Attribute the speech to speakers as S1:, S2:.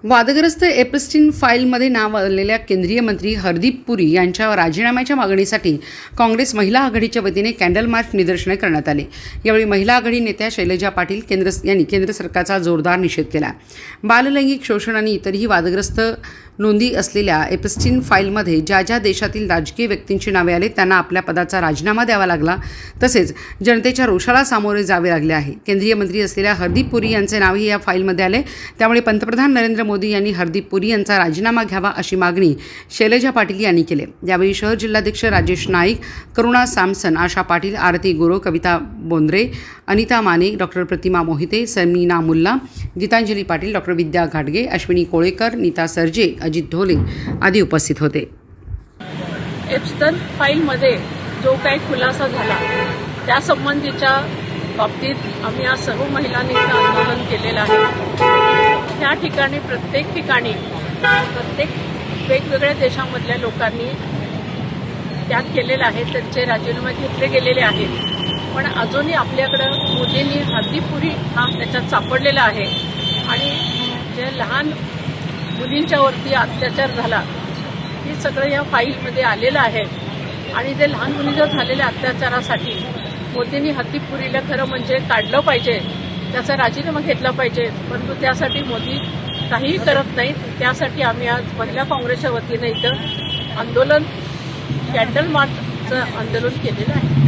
S1: वादग्रस्त एपस्टीन फाईलमध्ये नाव आलेल्या केंद्रीय मंत्री हरदीप पुरी यांच्या राजीनाम्याच्या मागणीसाठी काँग्रेस महिला आघाडीच्या वतीने कॅन्डल मार्च निदर्शने करण्यात आले। यावेळी महिला आघाडी नेत्या शैलजा पाटील यांनी केंद्र सरकारचा जोरदार निषेध केला। बाललैंगिक शोषण आणि इतरही वादग्रस्त नोंदी असलेल्या एपस्टीन फाईलमध्ये ज्या ज्या देशातील राजकीय व्यक्तींची नावे आली त्यांना आपल्या पदाचा राजीनामा द्यावा लागला, तसेच जनतेच्या रोषाला सामोरे जावे लागले आहे। केंद्रीय मंत्री असलेल्या हरदीप पुरी यांचे नावही या फाईलमध्ये आले, त्यामुळे पंतप्रधान नरेंद्र मोदी यांनी हरदीप पुरी यांचा राजीनामा घ्यावा अशी मागणी शैलजा पाटील यांनी केली। यावेळी शहर जिल्हाध्यक्ष राजेश नाईक, करुणा सॅमसन, आशा पाटील, आरती गुरव, कविता बोंद्रे, अनिता माने, डॉक्टर प्रतिमा मोहिते, समीना मुल्ला, गीतांजली पाटील, डॉक्टर विद्या घाटगे, अश्विनी कोळेकर, नीता सरजे, अजित ढोले आदी उपस्थित होते।
S2: एप्स्टन फाईलमध्ये जो काही खुलासा झाला त्या संबंधीच्या बाबतीत आम्ही आज सर्व महिलांनी आंदोलन केलेलं आहे। या ठिकाणी प्रत्येक वेगवेगळ्या देशांमधल्या लोकांनी त्याग केलेला आहे, त्यांचे राजीनामे घेतले गेलेले आहेत। पण अजूनही आपल्याकडं मोदींनी हरदीप पुरी हा त्याच्यात सापडलेला आहे आणि जे लहान मुलींच्यावरती अत्याचार झाला हे सगळं या फाईलमध्ये आलेलं आहे। आणि जे लहान मुलींवर झालेल्या अत्याचारासाठी मोदींनी हरदीप पुरीला खरं म्हणजे काढलं पाहिजे, त्याचा राजीनामा घेतला पाहिजे, परंतु त्यासाठी मोदी काहीही करत नाहीत। त्यासाठी आम्ही आज महिला काँग्रेसच्या वतीने इथं कॅन्डल मार्चचं आंदोलन केलेलं आहे।